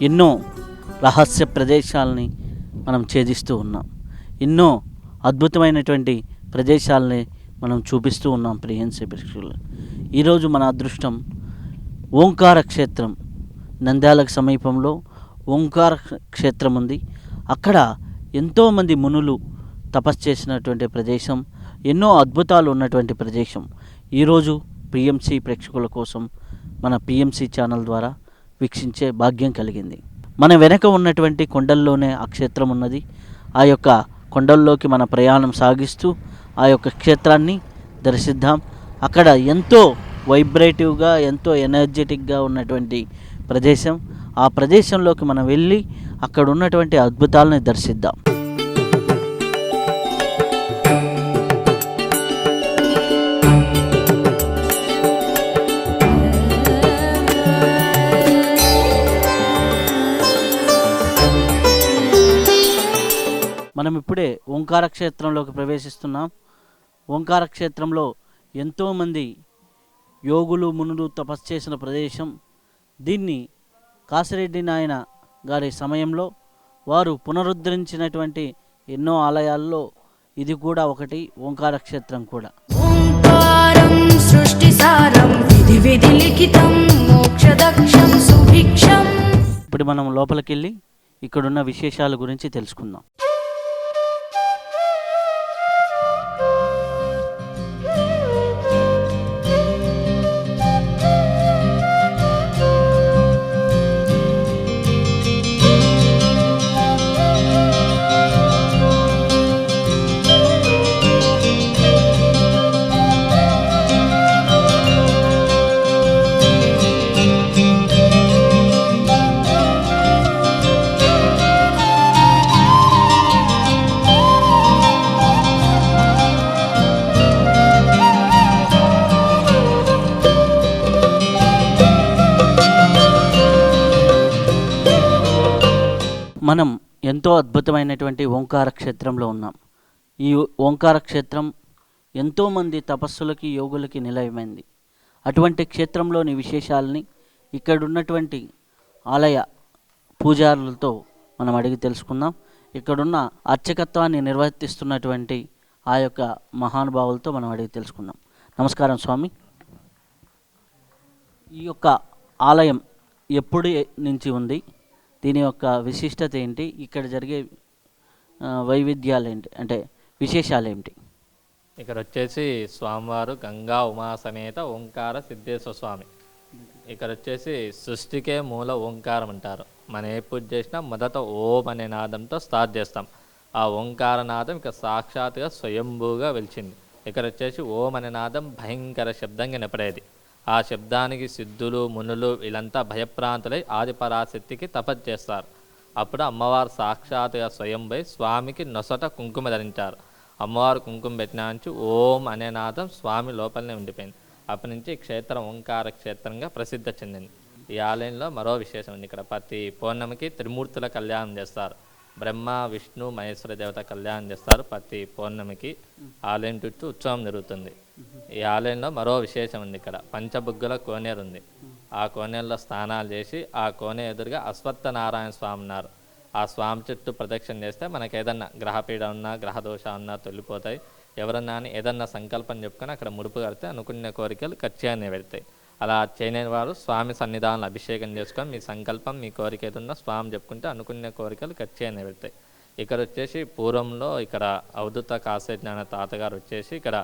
ఎన్నో రహస్య ప్రదేశాలని మనం ఛేదిస్తూ ఉన్నాం. ఎన్నో అద్భుతమైనటువంటి ప్రదేశాలని మనం చూపిస్తూ ఉన్నాం ప్రియుని ప్రేక్షకులు. ఈరోజు మన అదృష్టం ఓంకార క్షేత్రం, నంద్యాలకు సమీపంలో ఓంకార క్షేత్రం ఉంది. అక్కడ ఎంతోమంది మునులు తపస్సు చేసినటువంటి ప్రదేశం, ఎన్నో అద్భుతాలు ఉన్నటువంటి ప్రదేశం. ఈరోజు పిఎంసి ప్రేక్షకుల కోసం మన పిఎంసి ఛానల్ ద్వారా వీక్షించే భాగ్యం కలిగింది. మన వెనక ఉన్నటువంటి కొండల్లోనే ఆ క్షేత్రం ఉన్నది. ఆ యొక్క కొండల్లోకి మన ప్రయాణం సాగిస్తూ ఆ యొక్క క్షేత్రాన్ని దర్శిద్దాం. అక్కడ ఎంతో వైబ్రేటివ్గా, ఎంతో ఎనర్జెటిక్గా ఉన్నటువంటి ప్రదేశం. ఆ ప్రదేశంలోకి మనం వెళ్ళి అక్కడ ఉన్నటువంటి అద్భుతాలని దర్శిద్దాం. మనం ఇప్పుడే ఓంకార క్షేత్రంలోకి ప్రవేశిస్తున్నాం. ఓంకార క్షేత్రంలో ఎంతోమంది యోగులు, మునులు తపస్సు చేసిన ప్రదేశం. దీన్ని కాసిరెడ్డి నాయన గారి సమయంలో వారు పునరుద్ధరించినటువంటి ఎన్నో ఆలయాల్లో ఇది కూడా ఒకటి. ఓంకార క్షేత్రం కూడా ఓంకారం సృష్టిసారం విధి విధి లిఖితం మోక్షదక్షం సుభిక్షం. ఇప్పుడు మనం లోపలికి వెళ్ళి ఇక్కడున్న విశేషాల గురించి తెలుసుకుందాం. మనం ఎంతో అద్భుతమైనటువంటి ఓంకార క్షేత్రంలో ఉన్నాం. ఈ ఓంకార క్షేత్రం ఎంతోమంది తపస్సులకి, యోగులకి నిలయమైంది. అటువంటి క్షేత్రంలోని విశేషాలని ఇక్కడున్నటువంటి ఆలయ పూజారులతో మనం అడిగి తెలుసుకుందాం. ఇక్కడున్న అర్చకత్వాన్ని నిర్వర్తిస్తున్నటువంటి ఆ యొక్క మహానుభావులతో మనం అడిగి తెలుసుకుందాం. నమస్కారం స్వామి. ఈ యొక్క ఆలయం ఎప్పుడు నుంచి ఉంది? దీని యొక్క విశిష్టత ఏంటి? ఇక్కడ జరిగే వైవిధ్యాలు ఏంటి, అంటే విశేషాలు ఏమిటి? ఇక్కడ వచ్చేసి స్వామివారు గంగా ఉమా సమేత ఓంకార సిద్ధేశ్వర స్వామి. ఇక్కడ వచ్చేసి సృష్టికే మూల ఓంకారం అంటారు. మనం ఏ పూజ చేసినా మొదట ఓం అనే నాదంతో స్టార్ట్ చేస్తాం. ఆ ఓంకార నాదం ఇక సాక్షాత్తుగా స్వయంభూగా వెలిచింది. ఇక్కడ వచ్చేసి ఓం అనే నాదం భయంకర శబ్దంగా వినపడేది. ఆ శబ్దానికి సిద్ధులు, మునులు వీళ్ళంతా భయప్రాంతులై ఆది పరాశక్తికి తపస్సు చేస్తారు. అప్పుడు అమ్మవారు సాక్షాత్తుగా స్వయంపై స్వామికి నొసట కుంకుమ ధరించారు. అమ్మవారు కుంకుమ పెట్టిన నుంచి ఓం అనే నాదం స్వామి లోపలనే ఉండిపోయింది. అప్పటి నుంచి క్షేత్రం ఓంకార క్షేత్రంగా ప్రసిద్ధి చెందింది. ఈ ఆలయంలో మరో విశేషం ఉంది. ఇక్కడ ప్రతి పౌర్ణమికి త్రిమూర్తుల కళ్యాణం చేస్తారు. బ్రహ్మ, విష్ణు, మహేశ్వర దేవత కళ్యాణం చేస్తారు. ప్రతి పౌర్ణమికి ఆలయం చుట్టూ ఉత్సవం జరుగుతుంది. ఈ ఆలయంలో మరో విశేషం ఉంది. ఇక్కడ పంచబుగ్గల కోనేరు ఉంది. ఆ కోనేరులో స్నానాలు చేసి ఆ కోనే ఎదురుగా అశ్వత్థ నారాయణ స్వామి ఉన్నారు. ఆ స్వామి చుట్టూ ప్రదక్షిణ చేస్తే మనకు ఏదన్నా గ్రహపీడ ఉన్నా, గ్రహదోష ఉన్నా తొలిపోతాయి. ఎవరన్నా ఏదన్నా సంకల్పం చెప్పుకొని అక్కడ ముడుపు కడితే అనుకున్న కోరికలు ఖచ్చితంగా నెరవేరుతాయి. అలా చేయలేని వారు స్వామి సన్నిధానంలో అభిషేకం చేసుకొని మీ సంకల్పం, మీ కోరిక ఏదన్నా స్వామి చెప్పుకుంటే అనుకున్న కోరికలు ఖచ్చితంగా నెరవేరుతాయి. ఇక్కడ వచ్చేసి పూర్వంలో ఇక్కడ అవధూత కాసేటి నాన్న తాతగారు వచ్చేసి ఇక్కడ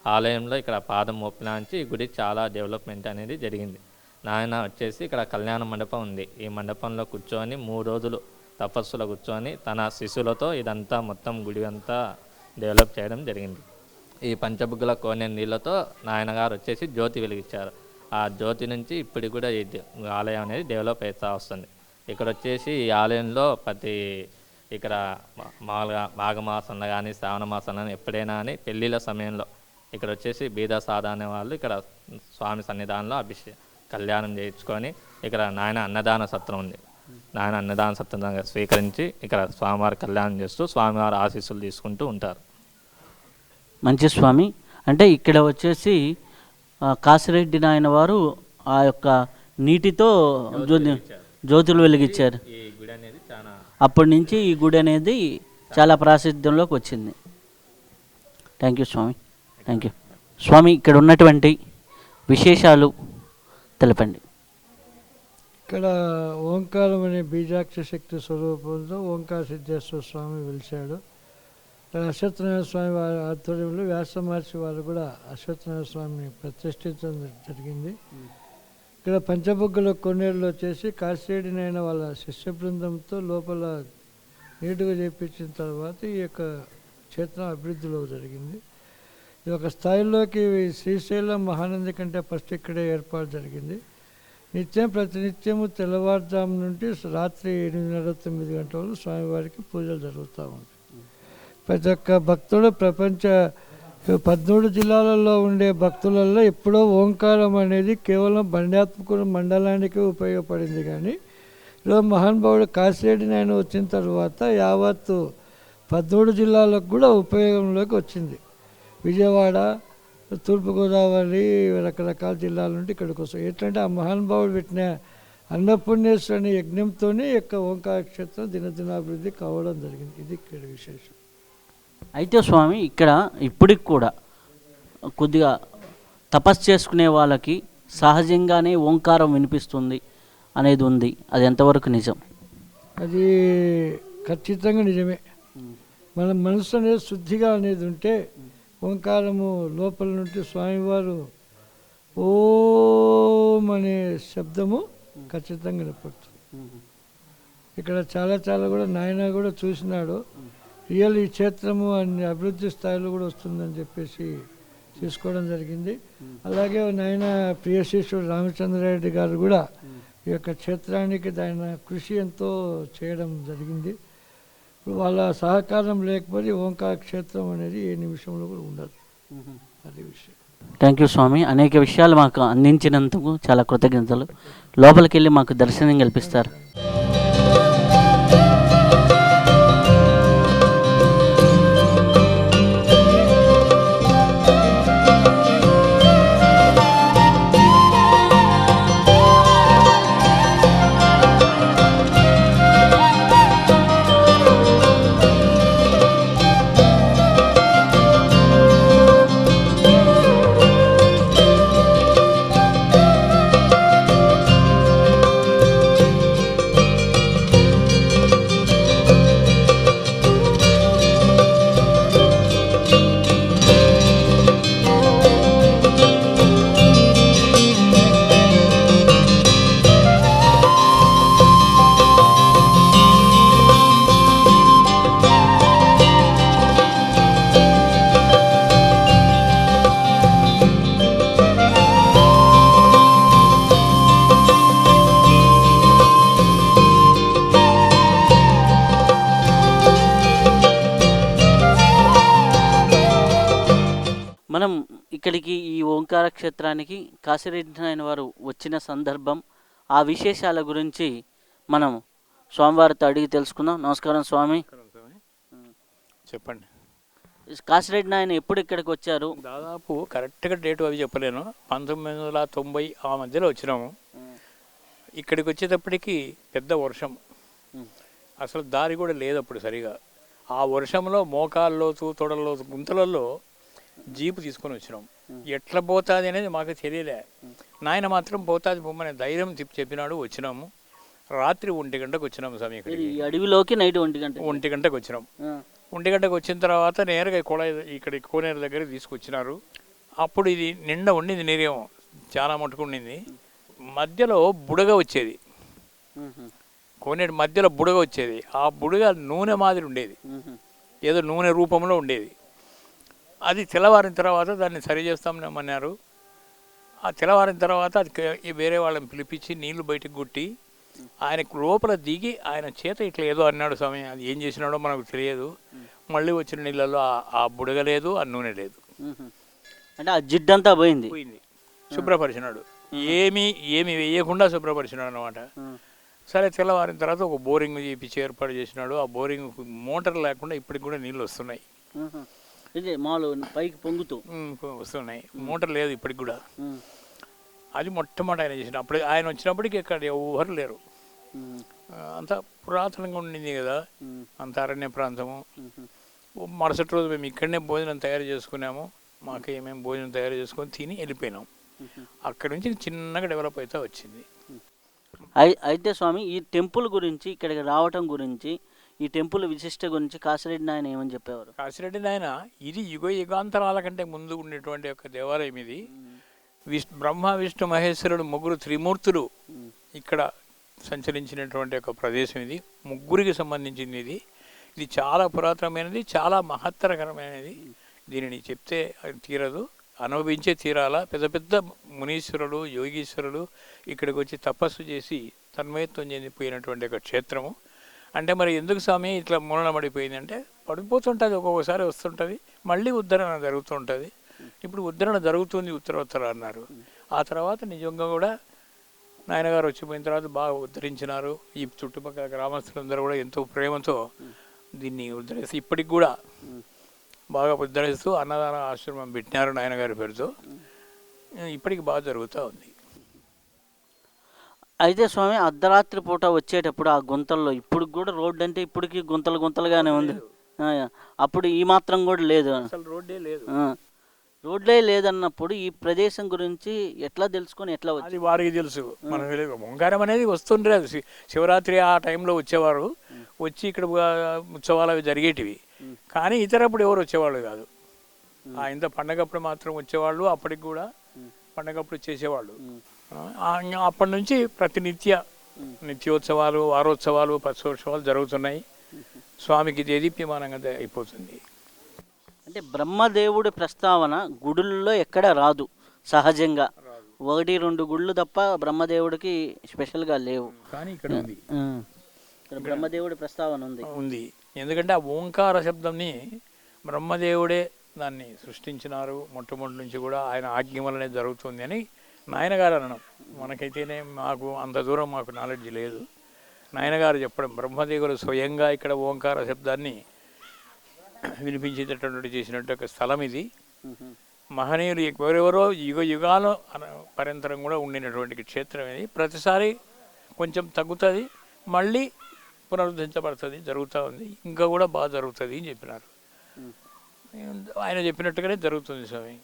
ఆలయంలో ఇక్కడ పాదం మోపినాంచి ఈ గుడి చాలా డెవలప్మెంట్ అనేది జరిగింది. నాయన వచ్చేసి ఇక్కడ కళ్యాణ మండపం ఉంది. ఈ మండపంలో కూర్చొని 3 రోజులు తపస్సులో కూర్చొని తన శిష్యులతో ఇదంతా మొత్తం గుడి అంతా డెవలప్ చేయడం జరిగింది. ఈ పంచబుగ్గల కోనేరు నీళ్ళతో నాయనగారు వచ్చేసి జ్యోతి వెలిగించారు. ఆ జ్యోతి నుంచి ఇప్పటికి కూడా ఈ ఆలయం అనేది డెవలప్ అవుతూ వస్తుంది. ఇక్కడ వచ్చేసి ఈ ఆలయంలో ఇక్కడ మామూలుగా మాఘమాసంలో కానీ శ్రావణ మాసంలో కానీ ఎప్పుడైనా కానీ పెళ్ళిళ్ళ సమయంలో ఇక్కడ వచ్చేసి బీద సాధారణ వాళ్ళు ఇక్కడ స్వామి సన్నిధానంలో కళ్యాణం చేయించుకొని ఇక్కడ నాయన అన్నదాన సత్రం ఉంది. నాయన అన్నదాన సత్రం స్వీకరించి ఇక్కడ స్వామివారి కళ్యాణం చేస్తూ స్వామివారి ఆశీస్సులు తీసుకుంటూ ఉంటారు. మంచి స్వామి. అంటే ఇక్కడ వచ్చేసి కాసిరెడ్డి నాయన వారు ఆ యొక్క నీటితో జ్యోతులు వెలిగించారు. ఈ గుడి అనేది చాలా అప్పటి నుంచి ఈ గుడి అనేది చాలా ప్రాసిద్ధంలోకి వచ్చింది. Thank you Swamy, thank you Swami. ఇక్కడ ఉన్నటువంటి విశేషాలు తెలపండి. ఇక్కడ ఓంకారం అనే బీజాక్ష శక్తి స్వరూపంలో ఓంకార సిద్ధేశ్వర స్వామి వెలిశాడు. అశ్వత్థనారాయణ స్వామి వారి ఆధ్వర్యంలో వ్యాస మహర్షి వారు కూడా అశ్వత్థనారాయణ స్వామిని ప్రతిష్ఠించడం జరిగింది. ఇక్కడ పంచబొగ్గల కొన్నేళ్ళు వచ్చేసి కాశీడినైన వాళ్ళ శిష్య బృందంతో లోపల నీటుగా చేపించిన తర్వాత ఈ యొక్క క్షేత్రం అభివృద్ధిలో జరిగింది. ఇది ఒక స్థాయిలోకి శ్రీశైలం మహానంది కంటే ఫస్ట్ ఇక్కడే ఏర్పాటు జరిగింది. ప్రతినిత్యము తెల్లవారుజాము నుండి రాత్రి 8:30-9 గంటల వరకు స్వామివారికి పూజలు జరుగుతూ ఉంటాయి. ప్రతి ఒక్క భక్తుడు 13 జిల్లాలలో ఉండే భక్తులలో ఎప్పుడో ఓంకారం అనేది కేవలం బండాత్మక మండలానికి ఉపయోగపడింది. కానీ ఈరోజు మహానుభావుడు కాశీరెడ్డి నాయన వచ్చిన తర్వాత యావత్తు 13 జిల్లాలకు కూడా ఉపయోగంలోకి వచ్చింది. విజయవాడ, తూర్పుగోదావరి, రకరకాల జిల్లాల నుండి ఇక్కడికి వస్తాయి. ఎట్లంటే ఆ మహానుభావుడు పెట్టిన అన్నపూర్ణేశ్వరుని యజ్ఞంతోనే యొక్క ఓంకార క్షేత్రం దినదినాభివృద్ధి కావడం జరిగింది. ఇది ఇక్కడ విశేషం. అయితే స్వామి ఇక్కడ ఇప్పటికి కూడా కొద్దిగా తపస్సు చేసుకునే వాళ్ళకి సహజంగానే ఓంకారం వినిపిస్తుంది అనేది ఉంది. అది ఎంతవరకు నిజం? అది ఖచ్చితంగా నిజమే. మన మనసు అనేది శుద్ధిగా అనేది ఉంటే ఓంకారము లోపల నుండి స్వామివారు ఓం అనే శబ్దము ఖచ్చితంగా వినపడుతుంది. ఇక్కడ చాలా కూడా నాయన కూడా చూసినాడు. రియల్ ఈ క్షేత్రము అన్ని అభివృద్ధి స్థాయిలో కూడా వస్తుందని చెప్పేసి తీసుకోవడం జరిగింది. అలాగే నాయన ప్రియ శిష్యుడు రామచంద్రారెడ్డి గారు కూడా ఈ యొక్క క్షేత్రానికి ఆయన కృషి ఎంతో చేయడం జరిగింది. వాళ్ళ సహకారం లేకపోతే ఓంకార క్షేత్రం అనేది ఏ నిమిషంలో కూడా ఉండదు. అది విషయం. థ్యాంక్ యూ స్వామి. అనేక విషయాలు మాకు అందించినందుకు చాలా కృతజ్ఞతలు. లోపలికి వెళ్ళి మాకు దర్శనం కల్పిస్తారు. మనం ఇక్కడికి ఈ ఓంకార క్షేత్రానికి కాశీరెడ్డి నాయన వారు వచ్చిన సందర్భం, ఆ విశేషాల గురించి మనం స్వామివారితో అడిగి తెలుసుకుందాం. నమస్కారం స్వామి. చెప్పండి. కాశీరెడ్డి నాయన ఎప్పుడు ఇక్కడికి వచ్చారు? దాదాపు కరెక్ట్గా డేటు అవి చెప్పలేను. 1990 ఆ మధ్యలో వచ్చినాము. ఇక్కడికి వచ్చేటప్పటికి పెద్ద వర్షం, అసలు దారి కూడా లేదు అప్పుడు సరిగా. ఆ వర్షంలో మోకాల్లో తొడల్లో గుంతలలో జీపు తీసుకొని వచ్చినాం. ఎట్లా పోతుంది అనేది మాకు తెలియలే. నాయన మాత్రం పోతుంది బొమ్మని ధైర్యం చెప్పినాడు. వచ్చినాము. రాత్రి 1 గంటకు వచ్చినాము స్వామి. ఇక్కడికి అడవిలోకి నైట్ 1 గంటకు వచ్చినాం. 1 గంటకు వచ్చిన తర్వాత నేరుగా ఇక్కడ కోనేరు దగ్గర తీసుకొచ్చినారు. అప్పుడు ఇది నిండా ఉండింది, నీరేమో చాలా మట్టుకుండింది. మధ్యలో బుడగ వచ్చేది, కోనేరు మధ్యలో బుడగ వచ్చేది. ఆ బుడగ నూనె మాదిరి ఉండేది, ఏదో నూనె రూపంలో ఉండేది. అది తెల్లవారిన తర్వాత దాన్ని సరి చేస్తామన్నారు. ఆ తెల్లవారిన తర్వాత అది వేరే వాళ్ళని పిలిపించి నీళ్లు బయటకు కొట్టి ఆయనకు లోపల దిగి ఆయన చేత ఇట్లా ఏదో అన్నాడు స్వామి. అది ఏం చేసినాడో మనకు తెలియదు. మళ్ళీ వచ్చిన నీళ్ళలో ఆ బుడగ లేదు, ఆ నూనె లేదు. అంటే ఆ జిడ్డంతా పోయింది. శుభ్రపరిచినాడు. ఏమి వేయకుండా శుభ్రపరిచినాడు అనమాట. సరే తెల్లవారిన తర్వాత ఒక బోరింగ్ చేపించి ఏర్పాటు చేసినాడు. ఆ బోరింగ్ మోటార్ లేకుండా ఇప్పటికి కూడా నీళ్ళు వస్తున్నాయి. పైకి పొంగుతూ వస్తున్నాయి. మోటార్ లేదు ఇప్పటికి కూడా. అది మొట్టమొదటి ఆయన చేసిన. అప్పుడు ఆయన వచ్చినప్పటికీ ఇక్కడ ఎవరు లేరు. అంత పురాతనంగా ఉండింది కదా, అంత అరణ్య ప్రాంతము. మరుసటి రోజు మేము ఇక్కడనే భోజనం తయారు చేసుకున్నాము. మాకు ఏమేమి భోజనం తయారు చేసుకొని తిని వెళ్ళిపోయినాం. అక్కడి నుంచి చిన్నగా డెవలప్ అవుతా వచ్చింది. అయితే స్వామి, ఈ టెంపుల్ గురించి, ఇక్కడికి రావటం గురించి, ఈ టెంపుల్ విశిష్ట గురించి కాసిరెడ్డి నాయన ఏమని చెప్పేవారు? కాశిరెడ్డి నాయన ఇది యుగ యుగాంతరాల కంటే ముందు ఉండేటువంటి ఒక దేవాలయం ఇది. బ్రహ్మ విష్ణు మహేశ్వరుడు ముగ్గురు త్రిమూర్తులు ఇక్కడ సంచరించినటువంటి ఒక ప్రదేశం ఇది. ముగ్గురికి సంబంధించింది ఇది. ఇది చాలా పురాతనమైనది, చాలా మహత్తరకరమైనది. దీనిని చెప్తే తీరదు, అనుభవించే తీరాల. పెద్ద పెద్ద మునీశ్వరులు, యోగీశ్వరులు ఇక్కడికి వచ్చి తపస్సు చేసి తన్మయత్వం చెందిపోయినటువంటి ఒక క్షేత్రము. అంటే మరి ఎందుకు స్వామి ఇట్లా మూలనబడిపోయింది అంటే, పడిపోతుంటుంది, ఒక్కొక్కసారి వస్తుంటుంది, మళ్ళీ ఉద్ధరణ జరుగుతుంటుంది. ఇప్పుడు ఉద్ధరణ జరుగుతుంది ఉత్తరోత్తర అన్నారు. ఆ తర్వాత నిజంగా కూడా నాయనగారు వచ్చిపోయిన తర్వాత బాగా ఉద్ధరించినారు. ఈ చుట్టుపక్కల గ్రామస్తులందరూ కూడా ఎంతో ప్రేమతో దీన్ని ఉద్ధరిస్తూ ఇప్పటికి కూడా బాగా ఉద్ధరిస్తూ అన్నదాన ఆశ్రమం పెట్టినారు నాయనగారి పేరుతో. ఇప్పటికి బాగా జరుగుతూ ఉంది. అయితే స్వామి, అర్ధరాత్రి పూట వచ్చేటప్పుడు ఆ గుంతల్లో, ఇప్పుడు కూడా రోడ్డు అంటే ఇప్పటికి గుంతలు గుంతలుగానే ఉంది. అప్పుడు ఈ మాత్రం కూడా లేదు, అసలు రోడ్డే లేదు. రోడ్లే లేదన్నప్పుడు ఈ ప్రదేశం గురించి ఎట్లా తెలుసుకొని ఎట్లా వచ్చి? అది వారికి తెలుసు, మనకు తెలియదు. ఓంకారం అనేది వస్తుండేది. శివరాత్రి ఆ టైంలో వచ్చేవారు, వచ్చి ఇక్కడ ఉత్సవాలు అవి జరిగేటివి. కానీ ఇతరప్పుడు ఎవరు వచ్చేవాళ్ళు కాదు. ఇంత పండగప్పుడు మాత్రం వచ్చేవాళ్ళు. అప్పటికి కూడా పండగప్పుడు చేసేవాళ్ళు. అప్పటి నుంచి నిత్యోత్సవాలు, వారోత్సవాలు, పక్షోత్సవాలు జరుగుతున్నాయి. స్వామికి దేదీప్యమానంగా అయిపోతుంది. అంటే బ్రహ్మదేవుడి ప్రస్తావన గుడుల్లో ఎక్కడ రాదు సహజంగా. 1-2 గుళ్ళు తప్ప బ్రహ్మదేవుడికి స్పెషల్గా లేవు. కానీ ఇక్కడ ఉంది, ఇక్కడ బ్రహ్మదేవుడి ప్రస్తావన ఉంది. ఎందుకంటే ఆ ఓంకార శబ్దంని బ్రహ్మదేవుడే దాన్ని సృష్టించినారు. మొట్టమొదటి నుంచి కూడా ఆయన ఆజ్ఞ వల్లనే జరుగుతుంది అని నాయనగారు అనడం. మనకైతేనే మాకు అంత దూరం మాకు నాలెడ్జ్ లేదు. నాయనగారు చెప్పడం, బ్రహ్మదేవుడు స్వయంగా ఇక్కడ ఓంకార శబ్దాన్ని వినిపించేటటువంటి చేసినట్టు ఒక స్థలం ఇది. మహనీయులు ఎవరెవరో యుగ యుగాలు పర్యంతరం కూడా ఉండినటువంటి క్షేత్రం ఇది. ప్రతిసారి కొంచెం తగ్గుతుంది, మళ్ళీ పునరుద్ధరించబడుతుంది, జరుగుతూ ఉంది. ఇంకా కూడా బాగా జరుగుతుంది అని చెప్పినారు. ఆయన చెప్పినట్టుగానే జరుగుతుంది స్వామి.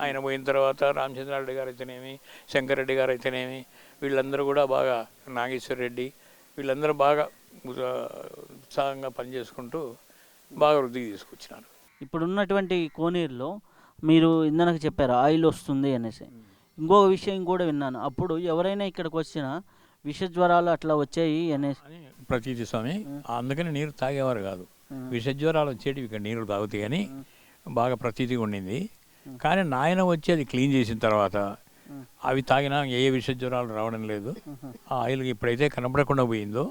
ఆయన పోయిన తర్వాత రామచంద్రారెడ్డి గారు అయితేనేమి, శంకరెడ్డి గారు అయితేనేమి, వీళ్ళందరూ కూడా బాగా, నాగేశ్వర రెడ్డి, వీళ్ళందరూ బాగా ఉత్సాహంగా పనిచేసుకుంటూ బాగా వృద్ధికి తీసుకొచ్చినారు. ఇప్పుడు ఉన్నటువంటి కోనేరులో మీరు ఇందాక చెప్పారు ఆయిల్ వస్తుంది అనేసి. ఇంకొక విషయం కూడా విన్నాను, అప్పుడు ఎవరైనా ఇక్కడికి వచ్చినా విష జ్వరాలు అట్లా వచ్చాయి అనేసి ప్రతీతి స్వామి. అందుకని నీరు తాగేవారు కాదు. విష జ్వరాలు వచ్చేటివి ఇక్కడ నీరు తాగుతాయి అని బాగా ప్రతీతిగా ఉండింది. కానీ నాయన వచ్చి అది క్లీన్ చేసిన తర్వాత అవి తాగినా ఏ విష జ్వరాలు రావడం లేదు. ఆ ఆయిల్ ఎప్పుడైతే కనపడకుండా పోయిందో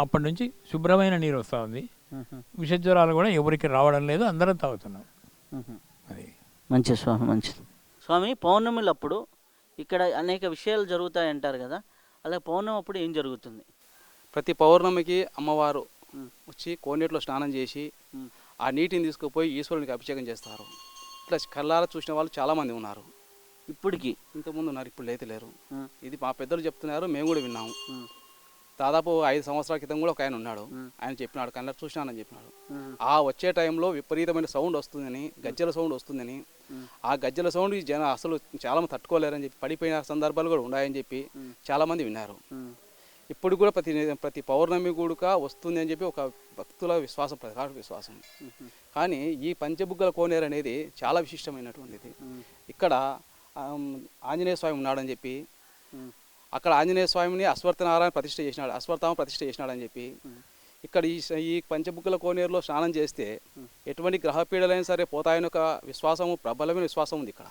అప్పటి నుంచి శుభ్రమైన నీరు వస్తూ ఉంది. విష జ్వరాలు కూడా ఎవరికి రావడం లేదు, అందరం తాగుతున్నాం. అది మంచిది స్వామి, మంచిది స్వామి. పౌర్ణమిలు అప్పుడు ఇక్కడ అనేక విషయాలు జరుగుతాయి అంటారు కదా, అలా పౌర్ణమి అప్పుడు ఏం జరుగుతుంది? ప్రతి పౌర్ణమికి అమ్మవారు వచ్చి కోనేటిలో స్నానం చేసి ఆ నీటిని తీసుకుపోయి ఈశ్వరునికి అభిషేకం చేస్తారు. ఇట్లా కళ్ళారా చూసిన వాళ్ళు చాలామంది ఉన్నారు. ఇప్పటికి ఇంతకుముందు ఉన్నారు, ఇప్పుడు అయితే లేరు. ఇది మా పెద్దలు చెప్తున్నారు, మేము కూడా విన్నాము. దాదాపు 5 సంవత్సరాల క్రితం కూడా ఒక ఆయన ఉన్నాడు. ఆయన చెప్పినాడు, కళ్ళారా చూసినానని చెప్పినాడు. ఆ వచ్చే టైంలో విపరీతమైన సౌండ్ వస్తుందని, గజ్జల సౌండ్ వస్తుందని, ఆ గజ్జల సౌండ్ అసలు చాలామంది తట్టుకోలేరని చెప్పి పడిపోయిన సందర్భాలు కూడా ఉన్నాయని చెప్పి చాలామంది విన్నారు. ఇప్పుడు కూడా ప్రతి పౌర్ణమి కూడా వస్తుంది అని చెప్పి ఒక భక్తుల విశ్వాసం, ప్రగాఢ విశ్వాసం. కానీ ఈ పంచబుగ్గల కోనేరు అనేది చాలా విశిష్టమైనటువంటిది. ఇక్కడ ఆంజనేయ స్వామి ఉన్నాడని చెప్పి, అక్కడ ఆంజనేయ స్వామిని అశ్వత్థనారాయణ ప్రతిష్ఠ చేసినాడు, అశ్వత్థామ ప్రతిష్ఠ చేసినాడని చెప్పి, ఇక్కడ ఈ పంచబుగ్గల కోనేరులో స్నానం చేస్తే ఎటువంటి గ్రహపీడలైనా సరే పోతాయని ఒక విశ్వాసము, ప్రబలమైన విశ్వాసం ఉంది ఇక్కడ.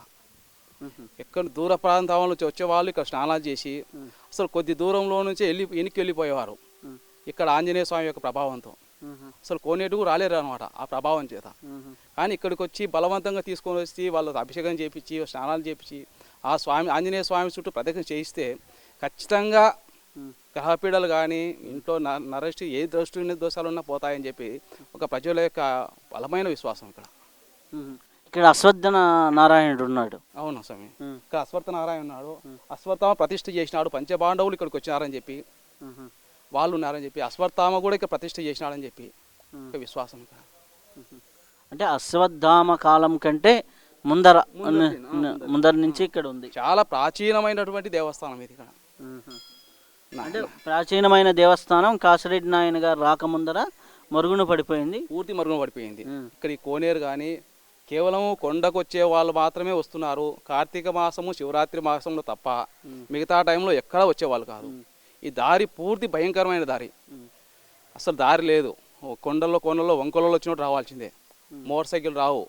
ఎక్కడ దూర ప్రాంతాల నుంచి వచ్చే వాళ్ళు ఇక్కడ స్నానాలు చేసి అసలు కొద్ది దూరంలో నుంచి వెనక్కి వెళ్ళిపోయేవారు ఇక్కడ ఆంజనేయ స్వామి యొక్క ప్రభావంతో. అసలు కోనేటికు రాలేరు అనమాట ఆ ప్రభావం చేత. కానీ ఇక్కడికి వచ్చి బలవంతంగా తీసుకొని వచ్చి వాళ్ళకి అభిషేకం చేయించి, స్నానాలు చేయించి, ఆ స్వామి ఆంజనేయ స్వామి చుట్టూ ప్రదక్షిణ చేయిస్తే ఖచ్చితంగా గ్రహపీడలు కానీ ఇంట్లో నరష్టి ఏ దృష్టి దోషాలు ఉన్నా పోతాయని చెప్పి ఒక ప్రజల యొక్క బలమైన విశ్వాసం ఇక్కడ. ఇక్కడ అశ్వత్థనారాయణుడు ఉన్నాడు. అవును స్వామి, ఇక్కడ అశ్వత్థనారాయణ ఉన్నాడు. అశ్వత్థామ ప్రతిష్ఠ చేసినాడు. పంచపాండవులు ఇక్కడికి వచ్చినారని చెప్పి వాళ్ళు ఉన్నారని చెప్పి అశ్వత్థామ కూడా ఇక్కడ ప్రతిష్ఠ చేసినాడని చెప్పి ఒక విశ్వాసం ఇక్కడ. అంటే అశ్వత్థామ కాలం కంటే ముందర ముందర నుంచి ఇక్కడ ఉంది. చాలా ప్రాచీనమైనటువంటి దేవస్థానం ఇది ఇక్కడ. అంటే ప్రాచీనమైన దేవస్థానం కాసిరెడ్డి నాయన గారు రాకముందర మరుగున పడిపోయింది, పూర్తి మరుగున పడిపోయింది. ఇక్కడ ఈ కోనేరు కానీ కేవలం కొండకు వచ్చే వాళ్ళు మాత్రమే వస్తున్నారు. కార్తీక మాసము శివరాత్రి మాసంలో తప్ప మిగతా టైంలో ఎక్కడా వచ్చేవాళ్ళు కాదు. ఈ దారి పూర్తి భయంకరమైన దారి, అసలు దారి లేదు. కొండల్లో వంకలలో వచ్చినట్టు రావాల్సిందే. మోటార్ సైకిల్ రావు,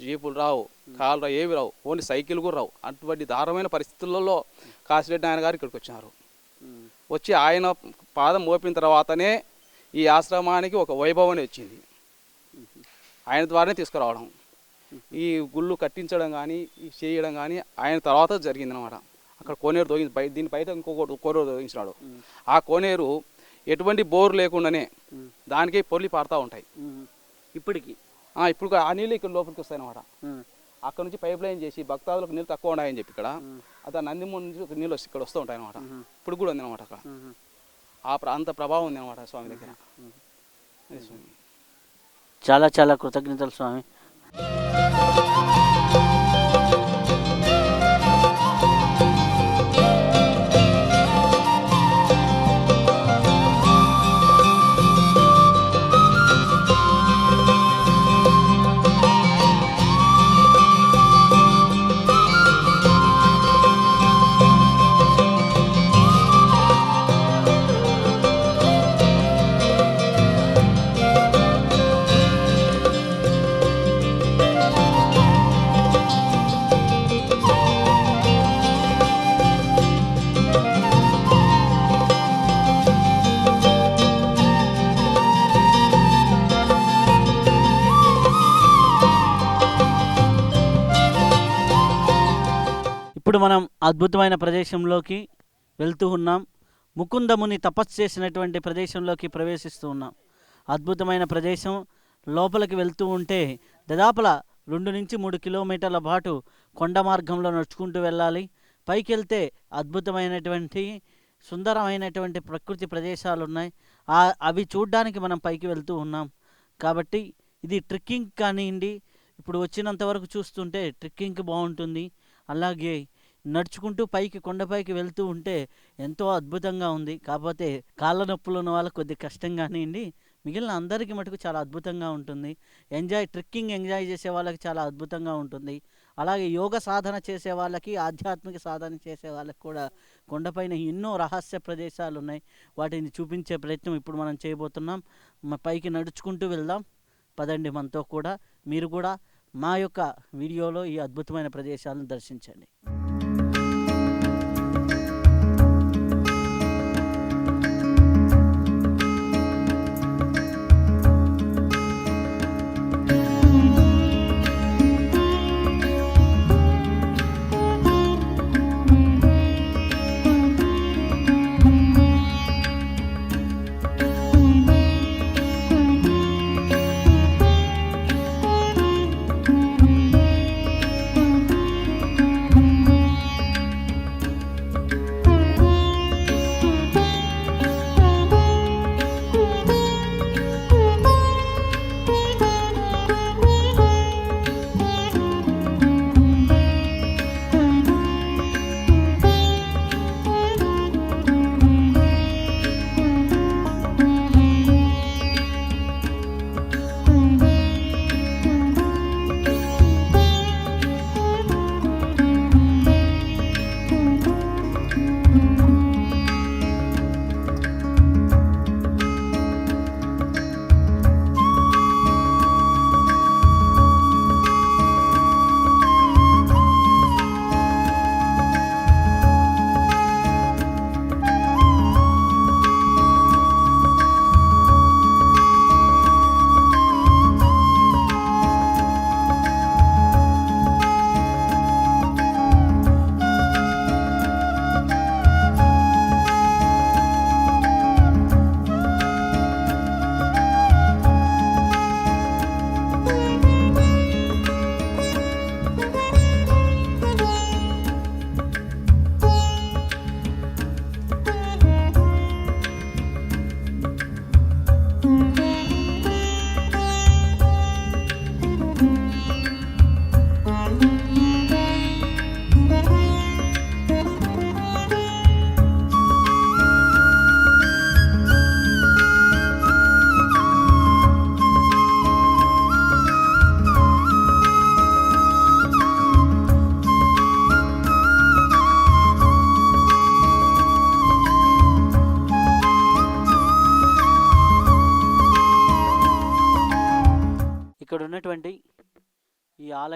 జీపులు రావు, కార్లు రావు, ఏవి రావు, ఓన్లీ సైకిల్ కూడా రావు. అటువంటి దారుణమైన పరిస్థితులలో కాసిరెడ్డి నాయన గారు ఇక్కడికి వచ్చినారు. వచ్చి ఆయన పాదం మోపిన తర్వాతనే ఈ ఆశ్రమానికి ఒక వైభవం వచ్చింది. ఆయన ద్వారానే తీసుకురావడం, ఈ గుళ్ళు కట్టించడం కానీ ఈ చేయడం కానీ ఆయన తర్వాత జరిగిందనమాట. అక్కడ కోనేరు తోగింది, దీని బయట ఇంకొకటి కోనేరు తోగించినాడు. ఆ కోనేరు ఎటువంటి బోరు లేకుండానే దానికి పొర్లి పారుతూ ఉంటాయి ఇప్పటికి. ఇప్పుడు ఆ నీళ్ళు ఇక్కడ లోపలికి వస్తాయన్నమాట. అక్కడ నుంచి పైప్ లైన్ చేసి భక్తాదులకు నీళ్ళు తక్కువ ఉన్నాయని చెప్పి ఇక్కడ అదే నందిమూడి నుంచి నీళ్ళు ఇక్కడ వస్తూ ఉంటాయి అనమాట. ఇప్పుడు కూడా ఉంది అనమాట అక్కడ. అంత ప్రభావం ఉంది అనమాట స్వామి దగ్గర. చాలా చాలా కృతజ్ఞతలు స్వామి. ఇప్పుడు మనం అద్భుతమైన ప్రదేశంలోకి వెళ్తూ ఉన్నాం. ముకుందముని తపస్సు చేసినటువంటి ప్రదేశంలోకి ప్రవేశిస్తూ ఉన్నాం. అద్భుతమైన ప్రదేశం. లోపలికి వెళ్తూ ఉంటే దాదాపుల 2 నుంచి 3 కిలోమీటర్ల పాటు కొండ మార్గంలో నడుచుకుంటూ వెళ్ళాలి. పైకి వెళ్తే అద్భుతమైనటువంటి సుందరమైనటువంటి ప్రకృతి ప్రదేశాలు ఉన్నాయి. అవి చూడ్డానికి మనం పైకి వెళ్తూ ఉన్నాం. కాబట్టి ఇది ట్రెక్కింగ్ కానివ్వండి, ఇప్పుడు వచ్చినంత వరకు చూస్తుంటే ట్రెక్కింగ్కి బాగుంటుంది. అలాగే నడుచుకుంటూ పైకి కొండపైకి వెళ్తూ ఉంటే ఎంతో అద్భుతంగా ఉంది. కాకపోతే కాళ్ళ నొప్పులు ఉన్న వాళ్ళకి కొద్ది కష్టం కానివ్వండి, మిగిలిన అందరికీ మటుకు చాలా అద్భుతంగా ఉంటుంది. ట్రెక్కింగ్ ఎంజాయ్ చేసే వాళ్ళకి చాలా అద్భుతంగా ఉంటుంది. అలాగే యోగ సాధన చేసే వాళ్ళకి, ఆధ్యాత్మిక సాధన చేసే వాళ్ళకి కూడా కొండపైన ఎన్నో రహస్య ప్రదేశాలు ఉన్నాయి. వాటిని చూపించే ప్రయత్నం ఇప్పుడు మనం చేయబోతున్నాం. పైకి నడుచుకుంటూ వెళ్దాం. పదండి మనతో కూడా. మీరు కూడా మా యొక్క వీడియోలో ఈ అద్భుతమైన ప్రదేశాలను దర్శించండి.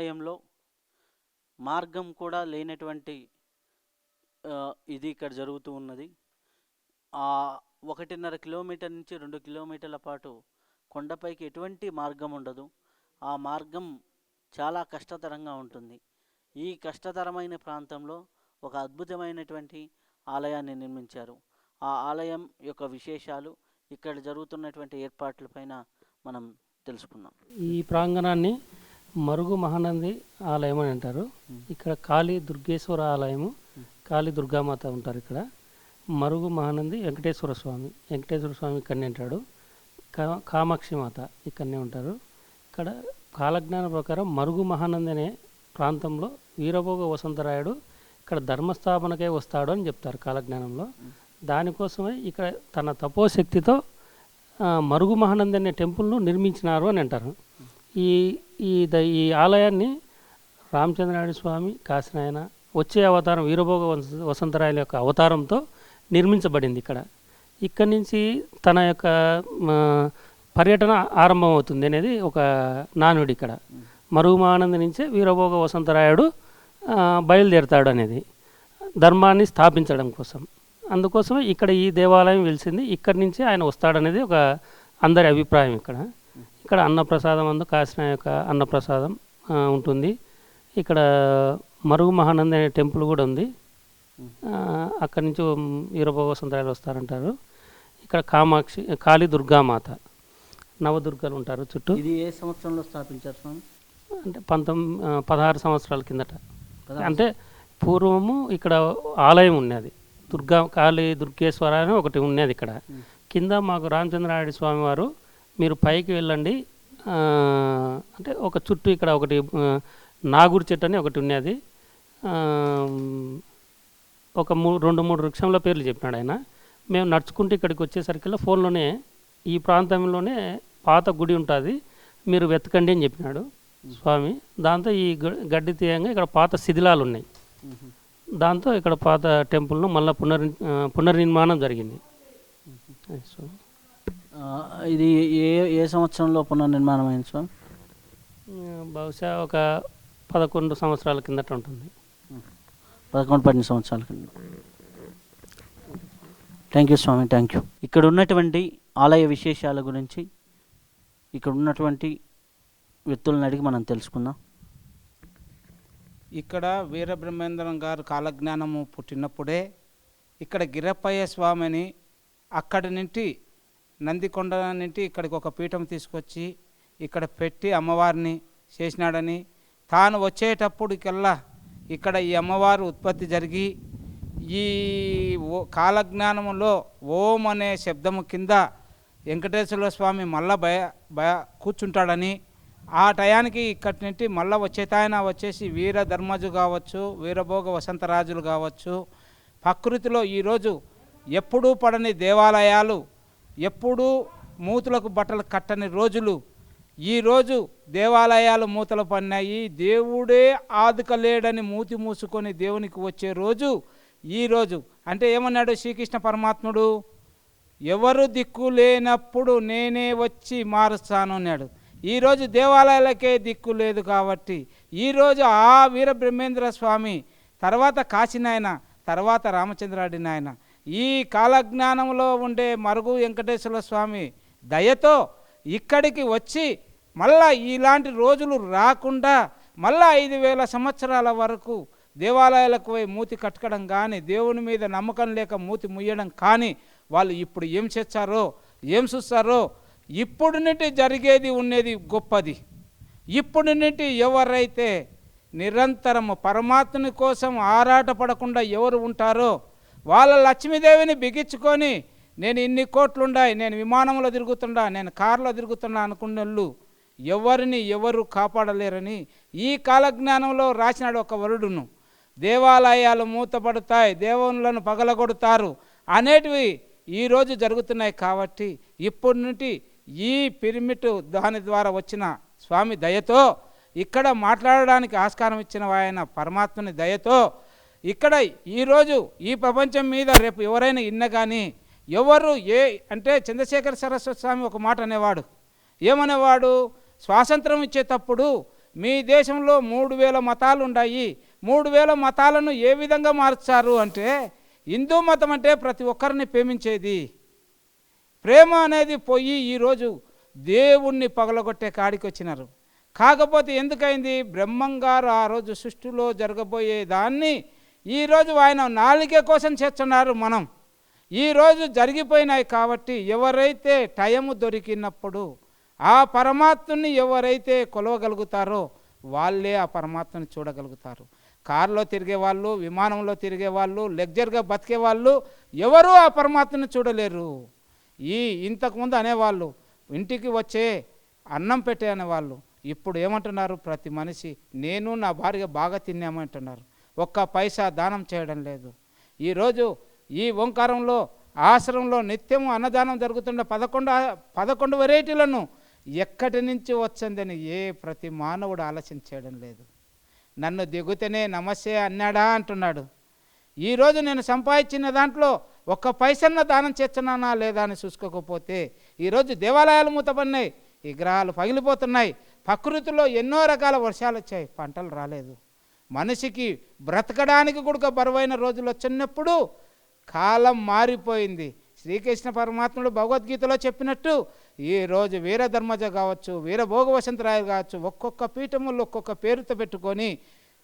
దేవాలయంలో మార్గం కూడా లేనటువంటి ఇది ఇక్కడ జరుగుతూ ఉన్నది. 1.5 కిలోమీటర్ నుంచి 2 కిలోమీటర్ల పాటు కొండపైకి ఎటువంటి మార్గం ఉండదు. ఆ మార్గం చాలా కష్టతరంగా ఉంటుంది. ఈ కష్టతరమైన ప్రాంతంలో ఒక అద్భుతమైనటువంటి ఆలయాన్ని నిర్మించారు. ఆ ఆలయం యొక్క విశేషాలు, ఇక్కడ జరుగుతున్నటువంటి ఏర్పాట్లపైన మనం తెలుసుకుందాం. ఈ ప్రాంగణాన్ని మరుగు మహానంది ఆలయం అని అంటారు. ఇక్కడ కాళీ దుర్గేశ్వర ఆలయము, కాళీ దుర్గామాత ఉంటారు. ఇక్కడ మరుగు మహానంది వెంకటేశ్వర స్వామి ఇక్కడనే ఉంటాడు. కామాక్షి మాత ఇక్కడనే ఉంటారు. ఇక్కడ కాలజ్ఞానం ప్రకారం మరుగు మహానంది అనే ప్రాంతంలో వీరభోగ వసంతరాయుడు ఇక్కడ ధర్మస్థాపనకే వస్తాడు అని చెప్తారు కాలజ్ఞానంలో. దానికోసమే ఇక్కడ తన తపోశక్తితో మరుగు మహానంది అనే టెంపుల్ను నిర్మించినారు అని అంటారు. ఈ ఆలయాన్ని రామచంద్రాయుడు స్వామి కాశీనాయన వచ్చే అవతారం వీరభోగ వసంతరాయల యొక్క అవతారంతో నిర్మించబడింది. ఇక్కడి నుంచి తన యొక్క పర్యటన ఆరంభమవుతుంది అనేది ఒక నానుడి. ఇక్కడ మరుగు మహానంది నుంచే వీరభోగ వసంతరాయుడు బయలుదేరతాడు అనేది ధర్మాన్ని స్థాపించడం కోసం. అందుకోసమే ఇక్కడ ఈ దేవాలయం వెలిసింది. ఇక్కడి నుంచి ఆయన వస్తాడనేది ఒక అందరి అభిప్రాయం. ఇక్కడ అన్నప్రసాదం కాశీనాయ యొక్క అన్నప్రసాదం ఉంటుంది. ఇక్కడ మరుగు మహానంది అనే టెంపుల్ కూడా ఉంది. అక్కడి నుంచి వీరభోగ వసంతరాయలు వస్తారంటారు. ఇక్కడ కాళీ దుర్గామాత, నవదుర్గలు ఉంటారు చుట్టూ. ఇది ఏ సంవత్సరంలో స్థాపించారు స్వామి? అంటే 16 సంవత్సరాల కిందట. అంటే పూర్వము ఇక్కడ ఆలయం ఉన్నది, కాళీ దుర్గేశ్వర అని ఒకటి ఉన్నది. ఇక్కడ కింద మాకు రామచంద్రాయుడు స్వామి వారు మీరు పైకి వెళ్ళండి అంటే ఒక చుట్టూ ఇక్కడ ఒకటి నాగురు చెట్టు అని ఒకటి ఉన్నది. ఒక 2-3 వృక్షంల పేర్లు చెప్పినాడు ఆయన. మేము నడుచుకుంటూ ఇక్కడికి వచ్చేసరికల్లా ఫోన్లోనే ఈ ప్రాంతంలోనే పాత గుడి ఉంటుంది, మీరు వెతకండి అని చెప్పినాడు స్వామి. దాంతో ఈ గడ్డి తీయంగా ఇక్కడ పాత శిథిలాలు ఉన్నాయి. దాంతో ఇక్కడ పాత టెంపుల్ను మళ్ళీ పునర్నిర్మాణం జరిగింది. ఇది ఏ సంవత్సరంలో పునర్నిర్మాణం అయింది స్వామి? బహుశా ఒక 11 సంవత్సరాల కిందట ఉంటుంది. 11-12 సంవత్సరాల కింద. Thank you Swamy, thank you. ఇక్కడ ఉన్నటువంటి ఆలయ విశేషాల గురించి ఇక్కడ ఉన్నటువంటి వ్యక్తులను అడిగి మనం తెలుసుకుందాం. ఇక్కడ వీరబ్రహ్మేంద్రం గారు కాలజ్ఞానము పుట్టినప్పుడే ఇక్కడ గిరప్పయ్య స్వామిని అక్కడి నుండి నందికొండ నుండి ఇక్కడికి ఒక పీఠం తీసుకొచ్చి ఇక్కడ పెట్టి అమ్మవారిని చేసినాడని, తాను వచ్చేటప్పటికల్లా ఇక్కడ ఈ అమ్మవారు ఉత్పత్తి జరిగి ఈ కాలజ్ఞానంలో ఓం అనే శబ్దము కింద వెంకటేశ్వర స్వామి మళ్ళా కూర్చుంటాడని, ఆ టయానికి ఇక్కడి నుండి మళ్ళీ వచ్చేతాయన వచ్చేసి వీర ధర్మజు కావచ్చు, వీరభోగ వసంతరాజులు కావచ్చు, ప్రకృతిలో ఈరోజు ఎప్పుడూ పడని దేవాలయాలు, ఎప్పుడూ మూతులకు బట్టలు కట్టని రోజులు, ఈరోజు దేవాలయాలు మూతలు పడినాయి. దేవుడే ఆదుకలేడని మూతి మూసుకొని దేవునికి వచ్చే రోజు ఈరోజు. అంటే ఏమన్నాడు శ్రీకృష్ణ పరమాత్ముడు? ఎవరు దిక్కు లేనప్పుడు నేనే వచ్చి మారుస్తాను అన్నాడు. ఈరోజు దేవాలయాలకే దిక్కు లేదు కాబట్టి ఈరోజు ఆ వీరబ్రహ్మేంద్ర స్వామి తర్వాత కాశీనాయన, తర్వాత రామచంద్రాడి నాయన, ఈ కాలజ్ఞానంలో ఉండే మరుగు వెంకటేశ్వర స్వామి దయతో ఇక్కడికి వచ్చి మళ్ళా ఇలాంటి రోజులు రాకుండా మళ్ళా 5000 సంవత్సరాల వరకు దేవాలయాలకు పోయి మూతి కట్టడం కానీ, దేవుని మీద నమ్మకం లేక మూతి ముయ్యడం కానీ, వాళ్ళు ఇప్పుడు ఏం చేస్తారో ఏం చూస్తారో, ఇప్పుడు నుండి జరిగేది ఉన్నది గొప్పది. ఇప్పుడు నుండి ఎవరైతే నిరంతరము పరమాత్మని కోసం ఆరాటపడకుండా ఎవరు ఉంటారో వాళ్ళ లక్ష్మీదేవిని బిగించుకొని నేను ఇన్ని కోట్లుండాయి, నేను విమానంలో తిరుగుతుండా, నేను కారులో తిరుగుతున్నా అనుకున్నోళ్ళు ఎవరిని ఎవరు కాపాడలేరని ఈ కాలజ్ఞానంలో రాసినాడు ఒక వరుడును. దేవాలయాలు మూతపడతాయి, దేవుళ్ళను పగలగొడతారు అనేటివి ఈరోజు జరుగుతున్నాయి. కాబట్టి ఇప్పటి నుండి ఈ పిరమిడ్ దాని ద్వారా వచ్చిన స్వామి దయతో ఇక్కడ మాట్లాడడానికి ఆస్కారం ఇచ్చిన ఆయన పరమాత్మని దయతో ఇక్కడ ఈరోజు ఈ ప్రపంచం మీద రేపు ఎవరైనా ఇన్న కానీ ఎవరు అంటే చంద్రశేఖర సరస్వతి స్వామి ఒక మాట అనేవాడు. ఏమనేవాడు? స్వాతంత్రం ఇచ్చేటప్పుడు మీ దేశంలో 3000 మతాలు ఉన్నాయి. 3000 మతాలను ఏ విధంగా మార్చారు అంటే, హిందూ మతం అంటే ప్రతి ఒక్కరిని ప్రేమించేది. ప్రేమ అనేది పోయి ఈరోజు దేవుణ్ణి పగలగొట్టే కాడికి వచ్చినారు. కాకపోతే ఎందుకైంది? బ్రహ్మంగారు ఆ రోజు సృష్టిలో జరగబోయే దాన్ని ఈరోజు ఆయన నాలుగే కోసం చేస్తున్నారు. మనం ఈరోజు జరిగిపోయినాయి కాబట్టి ఎవరైతే టైము దొరికినప్పుడు ఆ పరమాత్మని ఎవరైతే కొలవగలుగుతారో వాళ్ళే ఆ పరమాత్మని చూడగలుగుతారు. కారులో తిరిగే వాళ్ళు, విమానంలో తిరిగే వాళ్ళు, లగ్జర్గా బతికే వాళ్ళు ఎవరూ ఆ పరమాత్మని చూడలేరు. ఇంతకుముందు అనేవాళ్ళు ఇంటికి వచ్చే అన్నం పెట్టే అనేవాళ్ళు. ఇప్పుడు ఏమంటున్నారు? ప్రతి మనిషి నేను నా భార్య బాగా తిన్నామంటున్నారు. ఒక్క పైసా దానం చేయడం లేదు. ఈరోజు ఈ ఓంకారంలో ఆశ్రమంలో నిత్యము అన్నదానం జరుగుతున్న 11 వెరైటీలను ఎక్కడి నుంచి వచ్చిందని ప్రతి మానవుడు ఆలోచించడం లేదు. నన్ను దిగుతేనే నమస్తే అన్నాడా అంటున్నాడు. ఈరోజు నేను సంపాదించిన దాంట్లో ఒక్క పైసన్న దానం చేస్తున్నానా లేదా అని చూసుకోకపోతే ఈరోజు దేవాలయాలు మూతపడినాయి, విగ్రహాలు పగిలిపోతున్నాయి, ప్రకృతిలో ఎన్నో రకాల వర్షాలు వచ్చాయి, పంటలు రాలేదు. మనిషికి బ్రతకడానికి కూడా బరువైన రోజులు వచ్చినప్పుడు కాలం మారిపోయింది. శ్రీకృష్ణ పరమాత్ముడు భగవద్గీతలో చెప్పినట్టు ఈరోజు వీరధర్మజ కావచ్చు, వీరభోగ వసంతరాయలు కావచ్చు, ఒక్కొక్క పీఠములు ఒక్కొక్క పేరుతో పెట్టుకొని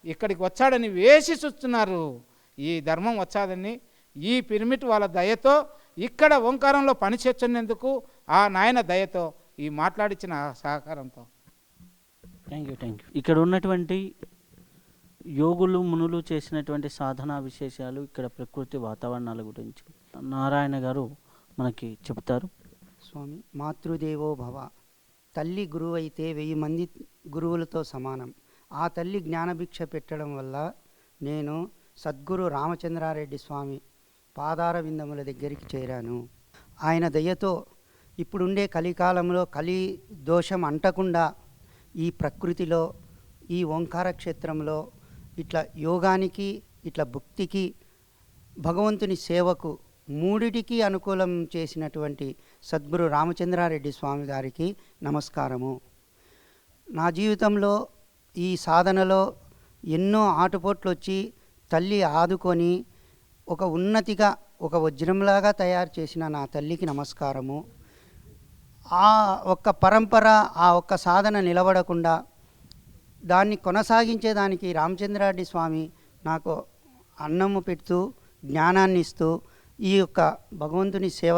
ఇక్కడికి వచ్చాడని వేసి చూస్తున్నారు. ఈ ధర్మం వచ్చాదని ఈ పిరమిడ్ వాళ్ళ దయతో ఇక్కడ ఓంకారంలో పని చేస్తున్నందుకు ఆ నాయన దయతో ఈ మాట్లాడించిన సహకారంతో థ్యాంక్ యూ. ఇక్కడ ఉన్నటువంటి యోగులు మునులు చేసినటువంటి సాధనా విశేషాలు, ఇక్కడ ప్రకృతి వాతావరణాల గురించి నారాయణ గారు మనకి చెప్తారు. స్వామి, మాతృదేవో భవ. తల్లి గురువు అయితే 1000 మంది గురువులతో సమానం. ఆ తల్లి జ్ఞానభిక్ష పెట్టడం వల్ల నేను సద్గురు రామచంద్రారెడ్డి స్వామి పాదార విందముల దగ్గరికి చేరాను. ఆయన దయతో ఇప్పుడుండే కలికాలంలో కలి దోషం అంటకుండా ఈ ప్రకృతిలో ఈ ఓంకార క్షేత్రంలో ఇట్లా యోగానికి, ఇట్లా భక్తికి, భగవంతుని సేవకు మూడిటికి అనుకూలం చేసినటువంటి సద్గురు రామచంద్రారెడ్డి స్వామి గారికి నమస్కారము. నా జీవితంలో ఈ సాధనలో ఎన్నో ఆటుపోట్లు వచ్చి తల్లి ఆదుకొని ఒక ఉన్నతిగా ఒక వజ్రంలాగా తయారు చేసిన నా తల్లికి నమస్కారము. ఆ ఒక్క పరంపర, ఆ ఒక్క సాధన నిలబడకుండా దాన్ని కొనసాగించేదానికి రామచంద్రారెడ్డి స్వామి నాకు అన్నము పెడుతూ జ్ఞానాన్ని ఇస్తూ ఈ యొక్క భగవంతుని సేవ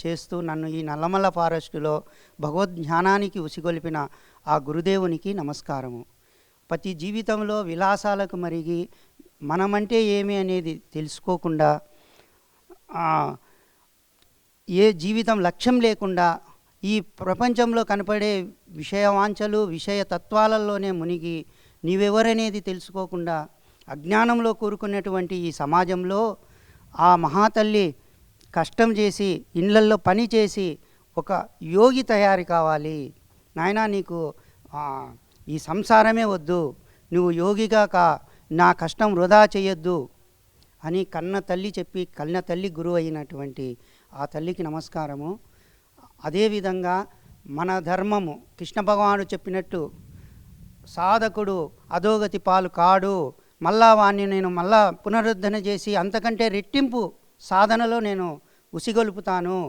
చేస్తూ నన్ను ఈ నల్లమల్ల ఫారెస్టులో భగవద్ జ్ఞానానికి ఉసిగొలిపిన ఆ గురుదేవునికి నమస్కారము. ప్రతి జీవితంలో విలాసాలకు మరిగి మనమంటే ఏమి అనేది తెలుసుకోకుండా ఏ జీవితం లక్ష్యం లేకుండా ఈ ప్రపంచంలో కనపడే విషయవాంఛలు, విషయ తత్వాలలోనే మునిగి నీవెవరనేది తెలుసుకోకుండా అజ్ఞానంలో కూరుకున్నటువంటి ఈ సమాజంలో ఆ మహాతల్లి కష్టం చేసి ఇళ్ళల్లో పని చేసి ఒక యోగి తయారు కావాలి నాయనా, నీకు ఈ సంసారమే వద్దు, నువ్వు యోగిగా నా కష్టం వృధా చేయొద్దు అని కన్న తల్లి చెప్పి కన్న తల్లి గురువు అయినటువంటి ఆ తల్లికి నమస్కారము. అదేవిధంగా మన ధర్మము కృష్ణ భగవానుడు చెప్పినట్టు సాధకుడు అధోగతి పాలు కాడు, మళ్ళా వాణ్ణి నేను మళ్ళా పునరుద్ధరణ చేసి అంతకంటే రెట్టింపు సాధనలో నేను ఉసిగొలుపుతాను,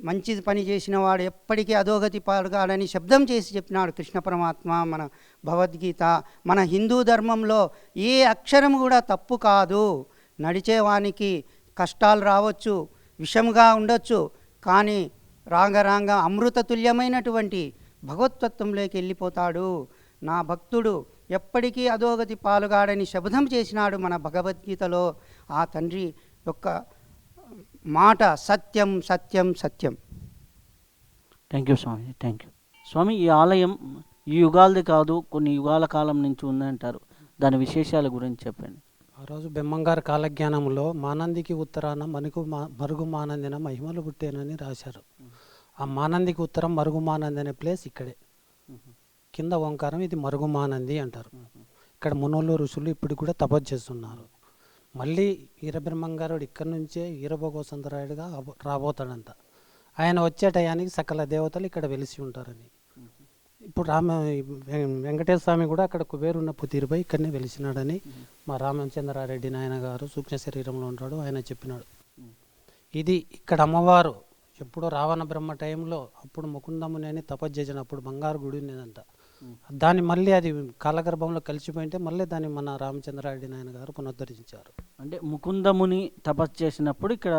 మంచి పని చేసిన వాడు ఎప్పటికీ అధోగతి పాల్గాడని శబ్దం చేసి చెప్పినాడు కృష్ణ పరమాత్మ. మన భగవద్గీత, మన హిందూ ధర్మంలో ఏ అక్షరం కూడా తప్పు కాదు. నడిచేవానికి కష్టాలు రావచ్చు, విషముగా ఉండొచ్చు, కానీ రాంగ అమృత తుల్యమైనటువంటి భగవతత్వంలోకి వెళ్ళిపోతాడు. నా భక్తుడు ఎప్పటికీ అధోగతి పాలుగాడని శబ్దం చేసినాడు మన భగవద్గీతలో. ఆ తండ్రి యొక్క మాట సత్యం సత్యం సత్యం. Thank you Swamy, thank you Swami. ఈ ఆలయం ఈ యుగాలది కాదు, కొన్ని యుగాల కాలం నుంచి ఉందంటారు, దాని విశేషాల గురించి చెప్పండి. ఆ రోజు బెమ్మంగారి కాలజ్ఞానంలో మానందికి ఉత్తరాన మరుగు మానందిన మహిమలు పుట్టేనని రాశారు. ఆ మానందికి ఉత్తరం మరుగు మానంది అనే ప్లేస్ ఇక్కడే, కింద ఓంకారం, ఇది మరుగు మానంది అంటారు. ఇక్కడ మునోళ్ళు ఋషులు ఇప్పుడు కూడా తపస్సు చేస్తున్నారు. మళ్ళీ వీరబ్రహ్మంగారుడు ఇక్కడ నుంచే వీరభోగోసంతరాయుడుగా రాబోతాడంట. ఆయన వచ్చే టయానికి సకల దేవతలు ఇక్కడ వెలిసి ఉంటారని ఇప్పుడు వెంకటేశ్వర స్వామి కూడా అక్కడ కుబేరున్న పుతీరుపై ఇక్కడనే వెలిసినాడని మా రామచంద్రారెడ్డి నాయన గారు సూక్ష్మ శరీరంలో ఉంటాడు, ఆయన చెప్పినాడు. ఇది ఇక్కడ అమ్మవారు ఎప్పుడో రావణ బ్రహ్మ టైంలో అప్పుడు ముకుందముని అని తపస్సు చేసినప్పుడు బంగారు గుడి ఉండేదంట. దాన్ని మళ్ళీ అది కాలగర్భంలో కలిసిపోయింటే మళ్ళీ దాన్ని మన రామచంద్రారెడ్డి నాయన గారు పునరుద్ధరించారు. అంటే ముకుందముని తపస్సు చేసినప్పుడు ఇక్కడ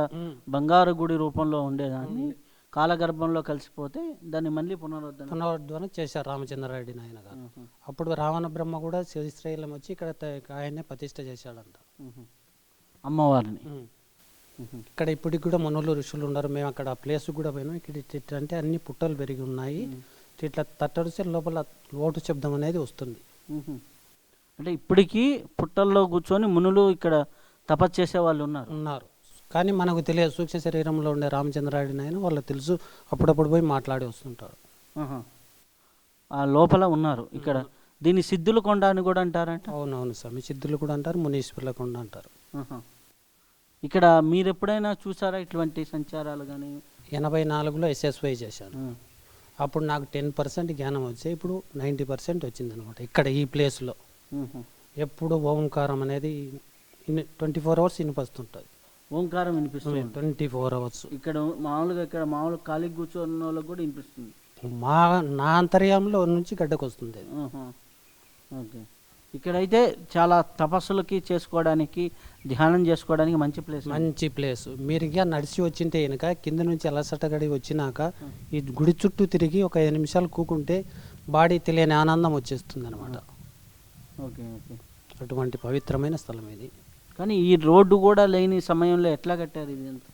బంగారు గుడి రూపంలో ఉండేదాన్ని కాలగర్భంలో కలిసిపోతే దాన్ని మళ్ళీ పునరుద్ధరణ చేశారు రామచంద్రారెడ్డి నాయన గారు. అప్పుడు రావణ బ్రహ్మ కూడా శ్రీశైలం వచ్చి ఇక్కడ ఆయన్నే ప్రతిష్ట చేశాడంట అమ్మవారిని. ఇక్కడ ఇప్పటికి కూడా మునులు ఋషులు ఉన్నారు. మేము అక్కడ ఆ ప్లేస్ కూడా పోయినాం. ఇక్కడ ఇట్లా అంటే అన్ని పుట్టలు పెరిగి ఉన్నాయి. ఇట్లా తట్టడిస్తే లోపల లోటు శబ్దం అనేది వస్తుంది. అంటే ఇప్పటికీ పుట్టల్లో కూర్చొని మునులు ఇక్కడ తపస్సు చేసే వాళ్ళు ఉన్నారు. కానీ మనకు తెలియదు. సూక్ష్మ శరీరంలో ఉండే రామచంద్రారెడ్డి నాయన వాళ్ళకి తెలుసు, అప్పుడప్పుడు పోయి మాట్లాడి వస్తుంటారు. ఆ లోపల ఉన్నారు. ఇక్కడ దీన్ని సిద్ధుల కొండ అని కూడా అంటారంట. అవునవును స్వామి, సిద్ధులు కూడా అంటారు, మునీశ్వరుల కొండ అంటారు. ఇక్కడ మీరు ఎప్పుడైనా చూసారా ఇటువంటి సంచారాలు కానీ? 84లో SSY చేశాను. అప్పుడు నాకు 10% జ్ఞానం వచ్చాయి. ఇప్పుడు 90% వచ్చింది అనమాట. ఇక్కడ ఈ ప్లేస్లో ఎప్పుడు ఓంకారం అనేది 24 hours వినిపిస్తుంటుంది. ఓంకారం వినిపిస్తుంది 24 hours. ఇక్కడ మామూలు ఖాళీ కూర్చొని వాళ్ళకి కూడా వినిపిస్తుంది. నా అంతర్యంలో నుంచి గడ్డకు వస్తుంది. ఓకే. ఇక్కడైతే చాలా తపస్సులకి చేసుకోవడానికి, ధ్యానం చేసుకోవడానికి మంచి ప్లేస్. మీరు ఇంకా నడిచి వచ్చింటే కనుక కింద నుంచి అలసటగడి వచ్చినాక ఈ గుడి చుట్టూ తిరిగి ఒక 5 నిమిషాలు కూకుంటే బాడీ తెలియని ఆనందం వచ్చేస్తుంది అనమాట. Okay okay. అటువంటి పవిత్రమైన స్థలం ఇది. కానీ ఈ రోడ్డు కూడా లేని సమయంలో ఎట్లా కట్టారు ఇది? అంతా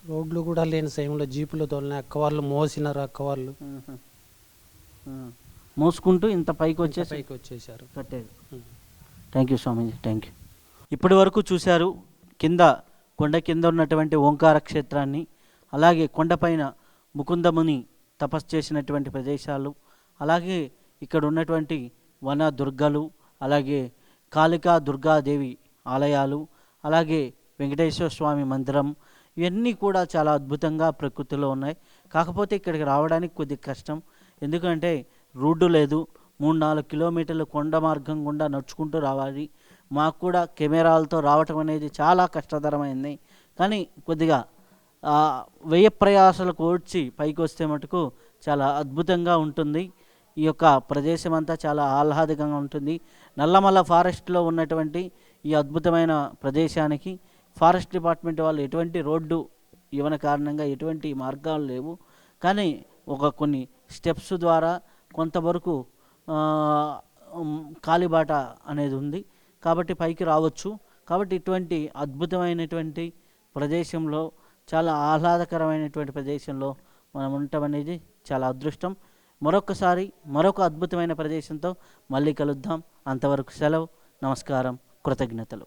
రోడ్లు కూడా లేని సమయంలో జీపులు తోలిన అక్కవాళ్ళు మోసినారు. అక్కవాళ్ళు మోసుకుంటూ ఇంత పైకి వచ్చేసారు కట్టేది. Thank you Swamiji, thank you. ఇప్పటి వరకు చూశారు కొండ కింద ఉన్నటువంటి ఓంకార క్షేత్రాన్ని, అలాగే కొండపైన ముకుందముని తపస్సు చేసినటువంటి ప్రదేశాలు, అలాగే ఇక్కడ ఉన్నటువంటి వన దుర్గలు, అలాగే కాళికా దుర్గాదేవి ఆలయాలు, అలాగే వెంకటేశ్వర స్వామి మందిరం, ఇవన్నీ కూడా చాలా అద్భుతంగా ప్రకృతిలో ఉన్నాయి. కాకపోతే ఇక్కడికి రావడానికి కొద్ది కష్టం. ఎందుకంటే రోడ్డు లేదు. 3-4 కిలోమీటర్లు కొండ మార్గం గుండా నడుచుకుంటూ రావాలి. మాకు కూడా కెమెరాలతో రావటం అనేది చాలా కష్టతరమైంది. కానీ కొద్దిగా వ్యయ ప్రయాసాలకు ఓడ్చి పైకి వస్తే మటుకు చాలా అద్భుతంగా ఉంటుంది. ఈ యొక్క ప్రదేశం అంతా చాలా ఆహ్లాదకంగా ఉంటుంది. నల్లమల్ల ఫారెస్ట్లో ఉన్నటువంటి ఈ అద్భుతమైన ప్రదేశానికి ఫారెస్ట్ డిపార్ట్మెంట్ వాళ్ళు ఎటువంటి రోడ్డు ఇవ్వని కారణంగా ఎటువంటి మార్గాలు లేవు. కానీ కొన్ని స్టెప్స్ ద్వారా కొంతవరకు కాలిబాట అనేది ఉంది, కాబట్టి పైకి రావచ్చు. కాబట్టి ఇటువంటి అద్భుతమైనటువంటి ప్రదేశంలో, చాలా ఆహ్లాదకరమైనటువంటి ప్రదేశంలో మనం ఉండటం అనేది చాలా అదృష్టం. మరొకసారి మరొక అద్భుతమైన ప్రదేశంతో మళ్ళీ కలుద్దాం. అంతవరకు సెలవు. నమస్కారం, కృతజ్ఞతలు.